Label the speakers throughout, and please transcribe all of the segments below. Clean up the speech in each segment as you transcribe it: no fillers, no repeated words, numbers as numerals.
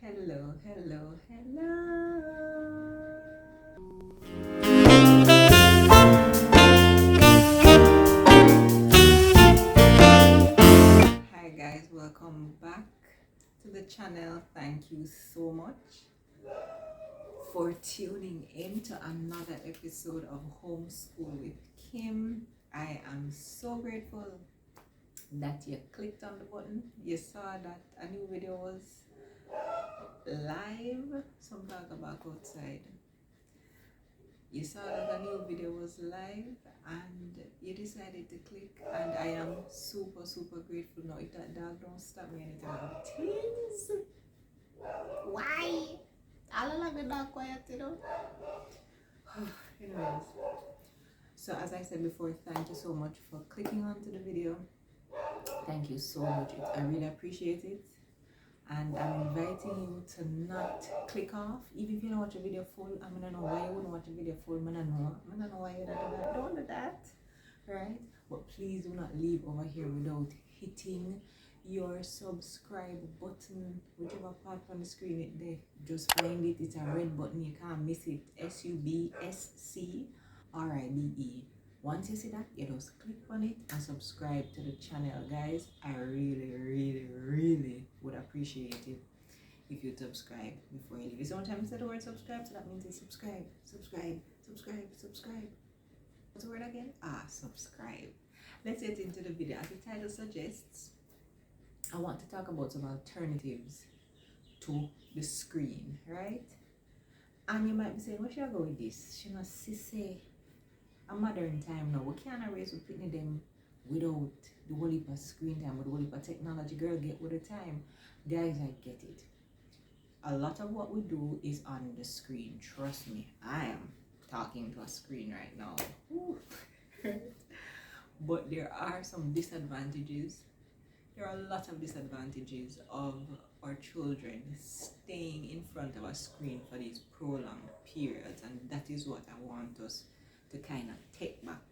Speaker 1: Hello, hello, hello. Hi guys, welcome back to the channel. Thank you so much for tuning in to another episode of Homeschool with Kim. I am so grateful that you clicked on the button. You saw that a new video was live. Some talk about outside. You saw that a new video was live and you decided to click, and I am super grateful. Now if that dog don't stop me anytime, please. Why? I like the dog quiet, you know. Anyways, so as I said before, thank you so much for clicking onto the video. Thank you so much. I really appreciate it. And I'm inviting you to not click off. Even if you don't watch a video full, I'm gonna know why you wouldn't watch a video full. I'm gonna know why you don't do that. Don't do that, right? But please do not leave over here without hitting your subscribe button, whichever part on the screen it there. Just find it. It's a red button. You can't miss it. SUBSCRIBE. Once you see that, you just click on it and subscribe to the channel, guys. I really would appreciate it if you subscribe before you leave. Sometimes I say the word subscribe, so that means you subscribe. What's the word again? Subscribe. Let's get into the video. As the title suggests, I want to talk about some alternatives to the screen, right? And you might be saying, what should I go with this? Should I say a modern time now? We can't raise with picking them without the whole heap of screen time, with the whole heap of technology. Girl, get with the time. Guys, I get it. A lot of what we do is on the screen. Trust me, I am talking to a screen right now. But there are some disadvantages. There are a lot of disadvantages of our children staying in front of a screen for these prolonged periods, and that is what I want us to kind of take back,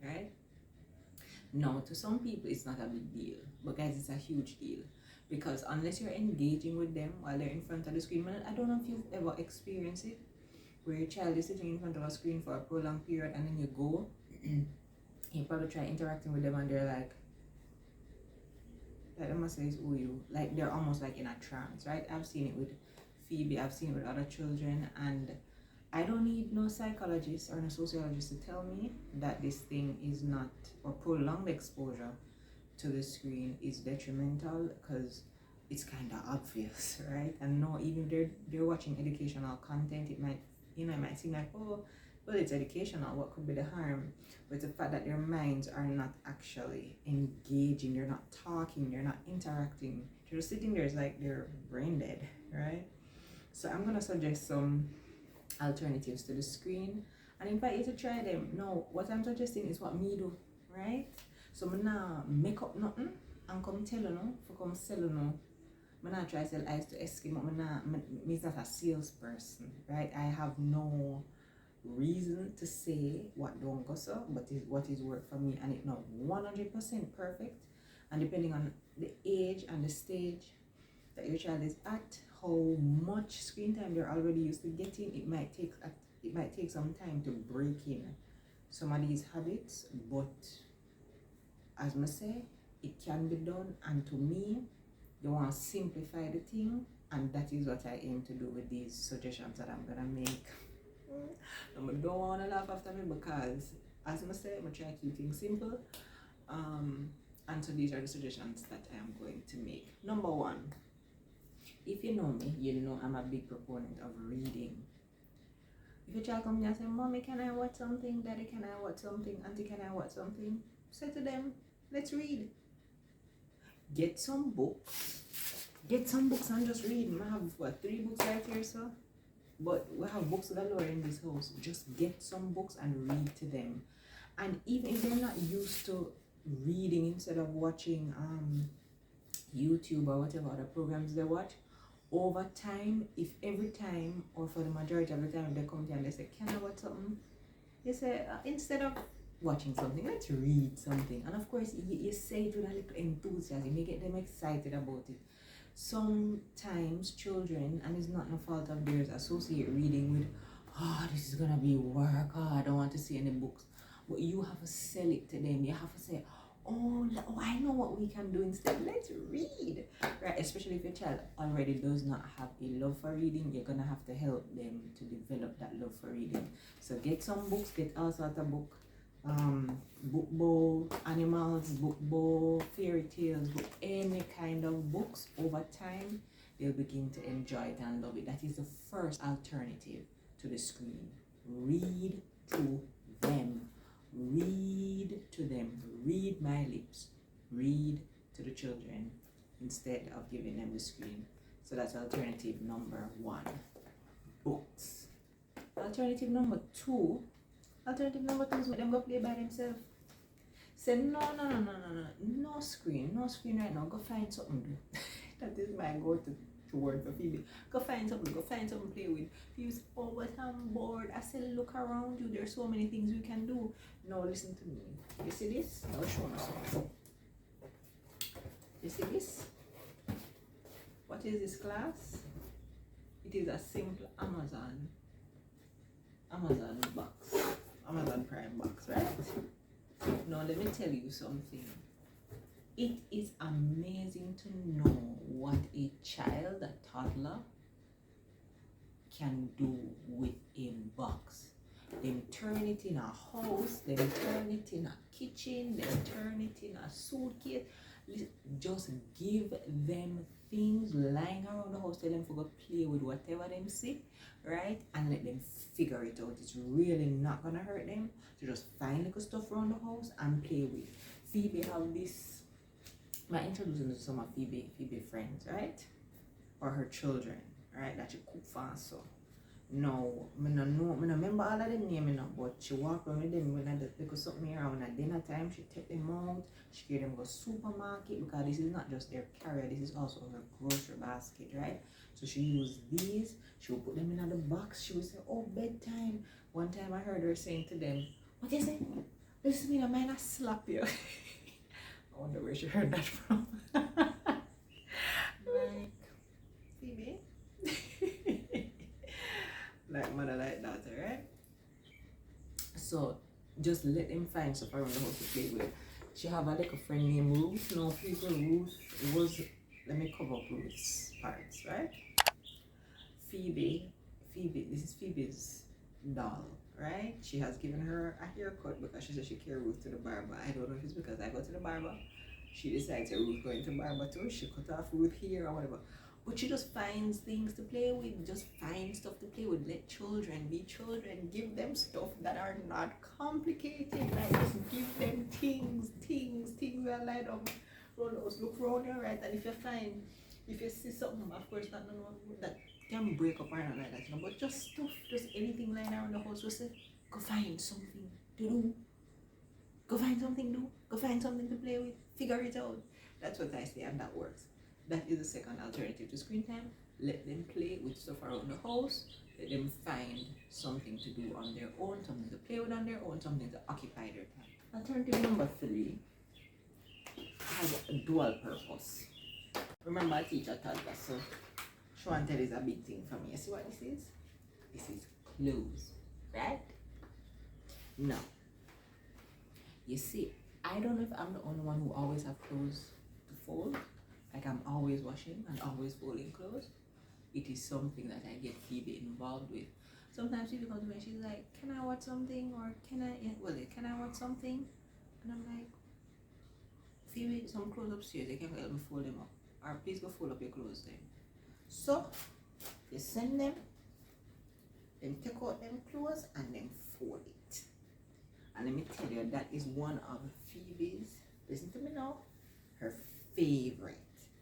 Speaker 1: right? Now, to some people it's not a big deal, but guys, it's a huge deal, because unless you're engaging with them while they're in front of the screen, I don't know if you've ever experienced it, where your child is sitting in front of a screen for a prolonged period, and then you go you probably try interacting with them and they're like they must say, "Oh, you," like they're almost like in a trance, right? I've seen it with Phoebe, I've seen it with other children, and I don't need no psychologist or no sociologist to tell me that this thing is not, or prolonged exposure to the screen is detrimental, because it's kind of obvious, right? And no, even if they're watching educational content, it might, it might seem like, oh, well, it's educational, what could be the harm? But the fact that their minds are not actually engaging, they're not talking, they're not interacting, they're just sitting there, it's like they're brain dead, right? So I'm gonna suggest some alternatives to the screen and invite you to try them. Now, what I'm suggesting is what me do, right? So I'm not make up nothing and come tell you no, for come sell you no. I'm not try to sell ice to Eskimo. I'm not a salesperson, right? I have no reason to say what don't go so, but is what is work for me, and it's not 100% perfect. And depending on the age and the stage that your child is at, how much screen time they're already used to getting, it might take some time to break in some of these habits. But as I say, it can be done, and to me, you want to simplify the thing, and that is what I aim to do with these suggestions that I'm gonna make. I don't want to laugh after me, because as I say, I'm gonna try to keep things simple. And so these are the suggestions that I am going to make. Number one, if you know me, you know I'm a big proponent of reading. If your child comes and say, "Mommy, can I watch something? Daddy, can I watch something? Auntie, can I watch something?" Say to them, let's read. Get some books. And just read. I have 3 books right here, so. But we have books galore in this house. Just get some books and read to them. And even if they're not used to reading, instead of watching YouTube or whatever other programs they watch, over time, if every time, or for the majority of the time, they come to you and they say, "Can I watch something?" You say, instead of watching something, let's read something. And of course, you say it with a little enthusiasm, you get them excited about it. Sometimes children, and it's not no fault of theirs, associate reading with, oh, this is gonna be work, oh, I don't want to see any books. But you have to sell it to them. You have to say, oh, I know what we can do instead. Let's read, right? Especially if your child already does not have a love for reading, you're gonna have to help them to develop that love for reading. So get some books, get all sorts of books. Book bowl, animals, book bowl, fairy tales, book, any kind of books. Over time, they'll begin to enjoy it and love it. That is the first alternative to the screen. Read to them. Read to them. Read my lips. Read to the children instead of giving them the screen. So that's alternative number 1. Books. Alternative number 2 is let them go play by themselves. Say no screen right now. Go find something to do. That is my go-to word for Phoebe. Go find something to play with. Phoebe says, oh, but I'm bored. I said, look around you. There's so many things you can do. Now listen to me. You see this? I'll show you something. You see this? What is this, class? It is a simple Amazon box. Amazon Prime box, right? Now let me tell you something. It is amazing to know what a child, a toddler, can do with a box. Them turn it in a house, them turn it in a kitchen, them turn it in a suitcase. Just give them things lying around the house. Tell them to go play with whatever them see, right? And let them figure it out. It's really not gonna hurt them to just find little stuff around the house and play with. Phoebe have this. I'm introducing to some of Phoebe friends, right? Or her children, right? That she cook fast. So no, I don't remember all of them names, but she walk around with them when I do something around at dinner time. She take them out. She carry them go supermarket, because this is not just their carrier, this is also her grocery basket, right? So she use these. She will put them in the box. She will say, oh, bedtime. One time I heard her saying to them, what is it? Listen to me, I might not slap you. I wonder where she heard that from. Like, Phoebe? Like mother, like daughter, right? So just let them find stuff around the house to play with. She have a little friend named Ruth. No, people, Ruth was, let me cover up Ruth's parts, right? Phoebe, this is Phoebe's doll, right? She has given her a haircut because she said she carry Ruth to the barber. I don't know if it's because I go to the barber. She decides that Ruth going to the barber too. She cut off Ruth hair or whatever. But she just finds things to play with. Just find stuff to play with. Let children be children. Give them stuff that are not complicated. Like, just give them things that light up. Look around you, right? And if you see something, of course, not that can break up or not like that, you know, but just stuff, just anything lying around the house, just say, go find something to do. Go find something to do. Go find something to play with. Figure it out. That's what I say, and that works. That is the second alternative to screen time. Let them play with stuff around the house. Let them find something to do on their own, something to play with on their own, something to occupy their time. Alternative number 3 has a dual purpose. Remember, I teach a toddler, so show and tell is a big thing for me. You see what this is? This is clothes, right? Now, you see, I don't know if I'm the only one who always have clothes to fold. Like I'm always washing and always folding clothes. It is something that I get Phoebe involved with. Sometimes Phoebe comes to me and she's like, can I watch something? Or can I watch something? And I'm like, Phoebe, some clothes upstairs, you can help me fold them up. Or please go fold up your clothes then. So, you send them take out them clothes and then fold it. And let me tell you, that is one of Phoebe's, listen to me now, her favorite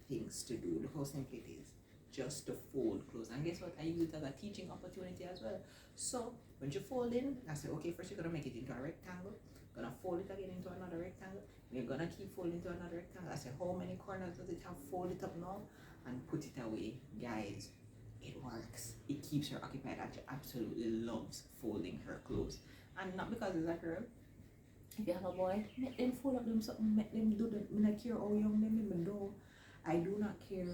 Speaker 1: things to do. Look how simple it is. Just to fold clothes. And guess what? I use it as a teaching opportunity as well. So when you fold in, I say, okay, first you're gonna make it into a rectangle. Gonna fold it again into another rectangle. You're gonna keep folding into another rectangle. I say, how many corners does it have? Fold it up now and put it away. Guys, it works. It keeps her occupied, and she absolutely loves folding her clothes. And not because it's a girl. If you have a boy, make them fold up them something, make them do them. I don't care how young them even though. I do not care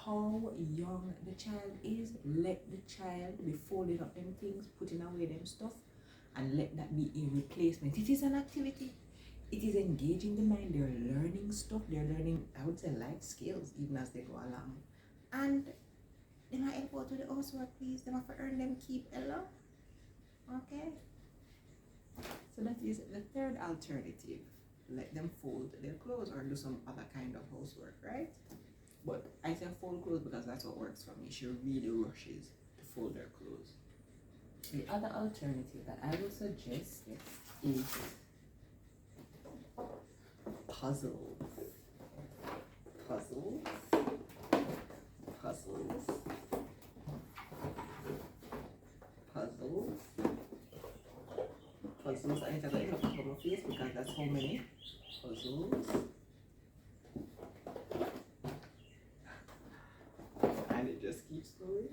Speaker 1: how young the child is. Let the child be folding up them things, putting away them stuff, and let that be a replacement. It is an activity. It is engaging the mind. They're learning stuff. They're learning, I would say, life skills even as they go along. And they might help out with the housework, please. They have to earn them keep. Hello? Okay. So that is the third alternative. Let them fold their clothes or do some other kind of housework, right? But I say fold clothes because that's what works for me. She really rushes to fold her clothes. The other alternative that I would suggest is puzzles. Puzzles. Puzzles. Puzzles. Puzzles. I need to look up my face because that's how many puzzles. And it just keeps going.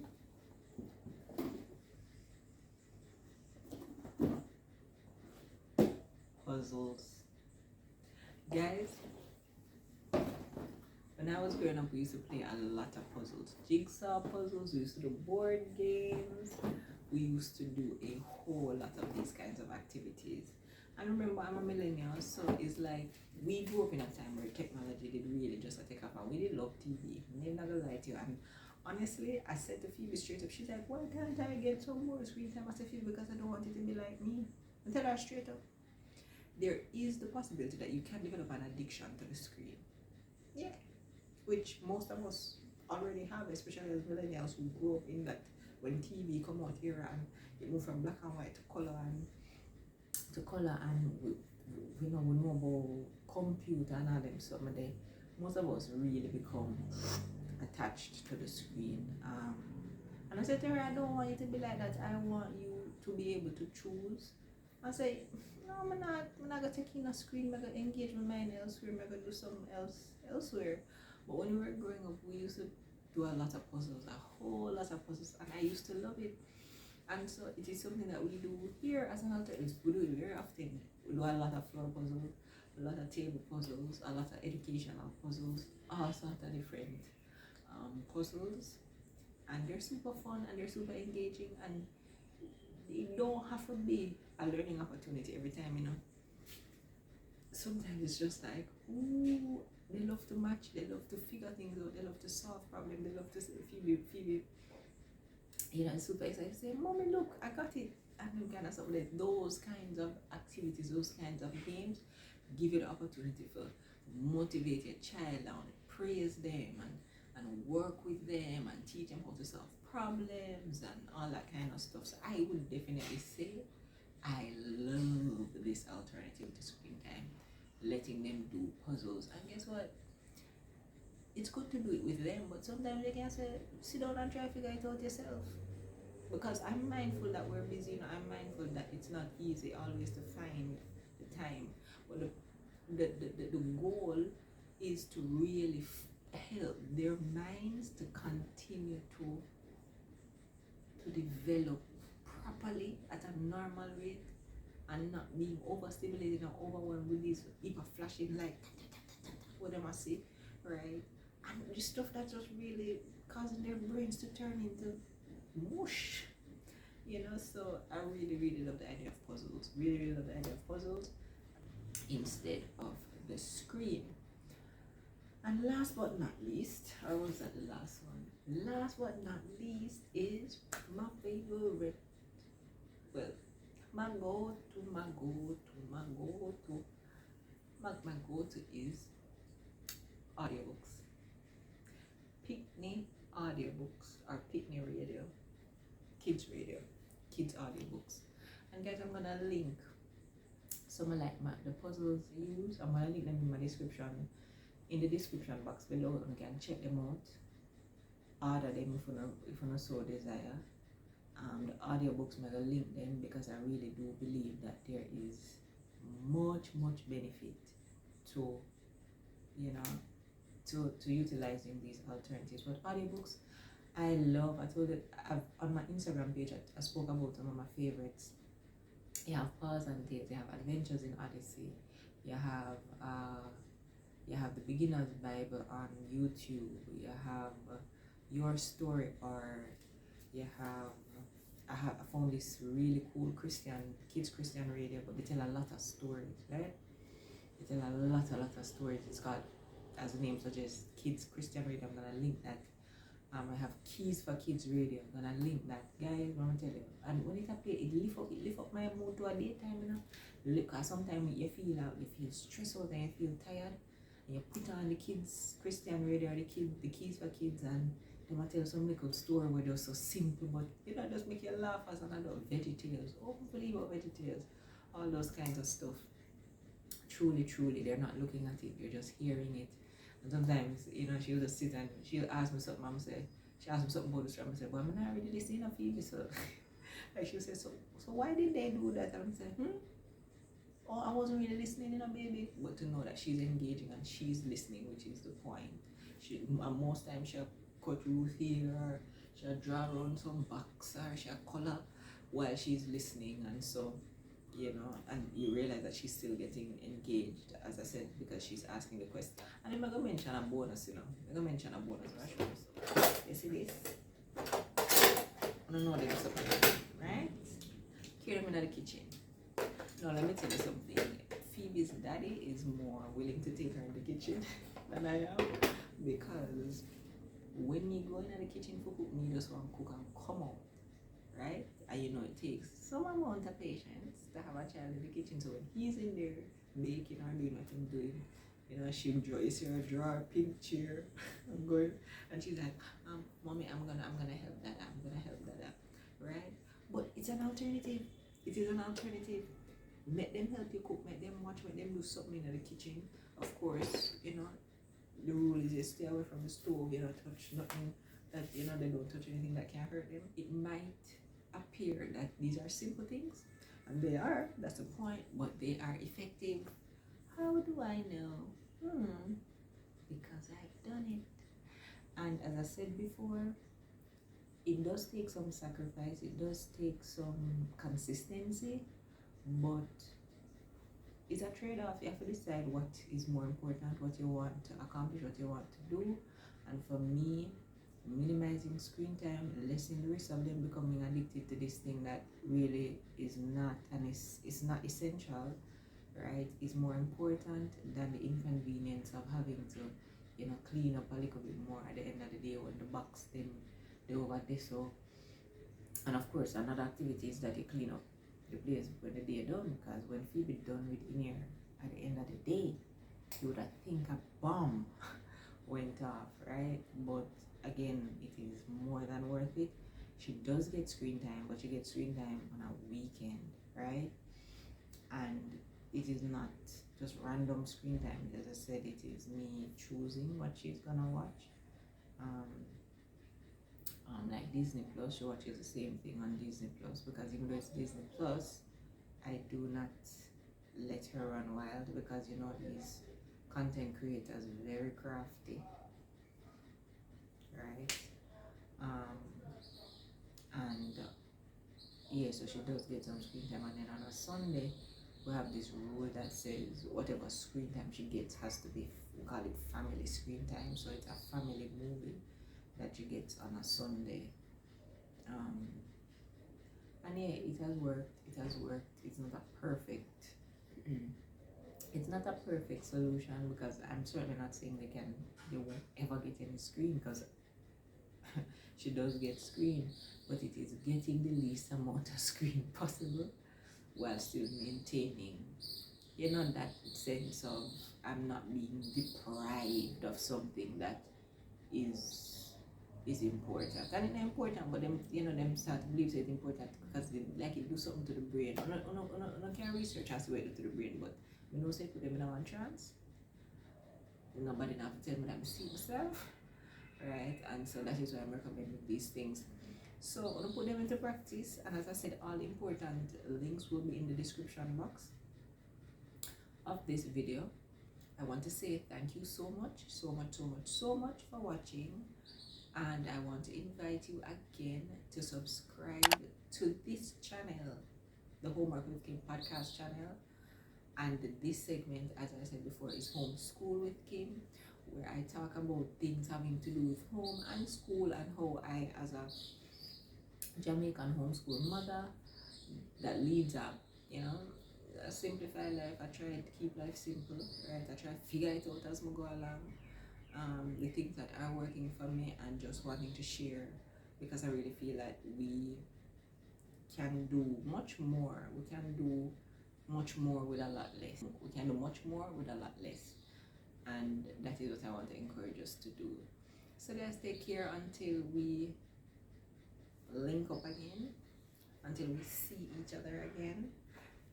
Speaker 1: Puzzles. Guys, when I was growing up, we used to play a lot of puzzles. Jigsaw puzzles, we used to do board games, we used to do a whole lot of these kinds of activities. And remember, I'm a millennial, so it's like we grew up in a time where technology did really just take off, and we did love TV. I'm not gonna lie to you. And honestly, I said to Phoebe straight up, she's like, why can't I get some more screen time? I said, Phoebe, because I don't want it to be like me. I tell her straight up. There is the possibility that you can develop an addiction to the screen. Yeah. Which most of us already have, especially as millennials who grew up in that when TV come out era and it moved from black and white to color and we know about computer and all them stuff. Most of us really become attached to the screen. And I said to her, I don't want you to be like that. I want you to be able to choose. I say, no, I'm not gonna take in a screen, I'm gonna engage my mind elsewhere, I'm gonna do something else elsewhere. But when we were growing up, we used to do a lot of puzzles, a whole lot of puzzles, and I used to love it. And so it is something that we do here as an alternative. We do it very often. We do a lot of floor puzzles, a lot of table puzzles, a lot of educational puzzles, all sorts of different puzzles. And they're super fun and they're super engaging, and they don't have to be a learning opportunity every time, you know. Sometimes it's just like, ooh, they love to match, they love to figure things out, they love to solve problems, they love to say, Phoebe, you know, super excited to say, Mommy, look, I got it. And then kind of stuff like those kinds of activities, those kinds of games give you the opportunity for motivate your child and praise them and work with them and teach them how to solve problems and all that kind of stuff. So I would definitely say I love this alternative to screen time, letting them do puzzles. And guess what? It's good to do it with them, but sometimes they can say, sit down and try to figure it out yourself. Because I'm mindful that we're busy, you know, I'm mindful that it's not easy always to find the time. But the goal is to really help their minds to continue to develop properly at a normal rate and not being overstimulated and overwhelmed with these hyper flashing like what they must see, right? And the stuff that's just really causing their brains to turn into mush, you know. So I really love the idea of puzzles. Really love the idea of puzzles instead of the screen. And last but not least, or was that the last one? Last but not least is my favorite. Well, my go-to is audiobooks. Pitney audiobooks or Pitney radio, kids audiobooks. And guys, I'm gonna link some of like the puzzles used. I'm gonna link them in my description, in the description box below, and you can check them out. Order them if you so desire. The audiobooks, I'm gonna link them because I really do believe that there is much benefit to, you know, to utilizing these alternatives. But audiobooks, I love. I told it on my Instagram page. I spoke about some of my favorites. You have Pause and Tales. You have Adventures in Odyssey. You have the Beginner's Bible on YouTube. You have your story, or you have I found this really cool Christian radio, but they tell a lot of stories, right? They tell a lot of stories. It's called, as the name suggests, Kids Christian Radio. I'm gonna link that. I have Keys for Kids Radio. I'm gonna link that, guys. I'm gonna tell you. And when it appear, it lift up my mood to a daytime, you know. Because sometimes you feel stressed out and you feel tired, and you put on the Kids Christian Radio, or the Keys for Kids, and they might tell some little story where they're so simple, but just make you laugh as an adult. VeggieTales, unbelievable VeggieTales, all those kinds of stuff. Truly, they're not looking at it, you're just hearing it. And sometimes, she'll just sit and she'll ask me something. She asked me something about this, I say, well, I'm not really listening to Phoebe, so like she'll say, so why did they do that? And I'm saying, oh, I wasn't really listening, baby. But to know that she's engaging and she's listening, which is the point. And most times she'll cut Ruth here, or she'll draw around some box, or she'll color while she's listening. And so, and you realize that she's still getting engaged, as I said, because she's asking the question. And I'm going to mention a bonus, I'm going to mention a bonus. You see this? I don't know what it's something, right? Carry them in the kitchen. Now, let me tell you something. Phoebe's daddy is more willing to take her in the kitchen than I am, because when you go in the kitchen for cook, you just want to cook and come out, right? And it takes some amount of patience to have a child in the kitchen. So when he's in there baking or doing what I'm doing, she'll draw, you see her draw a pink chair and going, and she's like, mommy, I'm gonna help that up, right? But it's an alternative. It is an alternative. Let them help you cook, let them watch, let them do something in the kitchen. Of course, the rule is you stay away from the stove, touch nothing that, they don't touch anything that can hurt them. It might appear that these are simple things, and they are, that's the point, but they are effective. How do I know? Because I've done it. And as I said before, it does take some sacrifice, it does take some consistency, but it's a trade-off. You have to decide what is more important, what you want to accomplish, what you want to do. And for me, minimizing screen time, lessen the risk of them becoming addicted to this thing that really is not, and it's not essential, right, is more important than the inconvenience of having to, clean up a little bit more at the end of the day when the box then they over there. So, and of course, another activity is that you clean up the place when the day done, because when Phoebe done with in here at the end of the day, you would think a bomb went off, right? But again, it is more than worth it. She does get screen time, but she gets screen time on a weekend, right? And it is not just random screen time. As I said, it is me choosing what she's gonna watch. Like Disney Plus, she watches the same thing on Disney Plus, because even though it's Disney Plus, I do not let her run wild, because these content creators are very crafty, right? Yeah, so she does get some screen time, and then on a Sunday we have this rule that says whatever screen time she gets has to be, we call it family screen time, so it's a family movie that she gets on a Sunday. And yeah, it has worked. It's not a perfect it's not a perfect solution, because I'm certainly not saying they won't ever get any screen, because she does get screen, but it is getting the least amount of screen possible while still maintaining, that sense of I'm not being deprived of something that is important. And it's important, but them start to believe it's important because it do something to the brain. I can't research as to what it do to the brain, but say put them in one trance. Nobody have to tell me that I see myself, right? And so that is why I'm recommending these things. So I'm gonna put them into practice, and as I said, all important links will be in the description box of this video. I want to say thank you so much for watching, and I want to invite you again to subscribe to this channel, the Homework with Kim podcast channel. And this segment, as I said before, is Homeschool with Kim, where I talk about things having to do with home and school, and how I, as a Jamaican homeschool mother that leads a simplified life. I try to keep life simple, right? I try to figure it out as I go along. The things that are working for me, and just wanting to share, because I really feel that we can do much more. We can do much more with a lot less. We can do much more with a lot less. And that is what I want to encourage us to do. So guys, take care until we link up again, until we see each other again.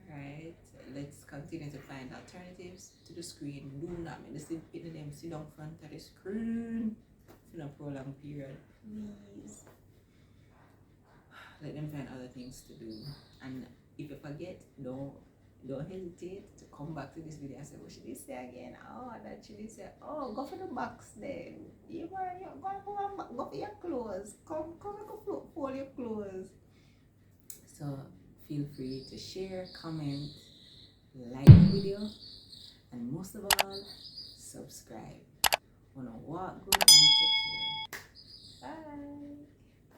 Speaker 1: Right, let's continue to find alternatives to the screen. Do not make the sit down front of the screen for a prolonged period. Please let them find other things to do. And if you forget, don't hesitate to come back to this video and say, what should they say again? Oh, that should they say, oh, go for the box then. You go for your clothes. Come fold your clothes. So feel free to share, comment, like the video, and most of all, subscribe. Wanna walk good and take care.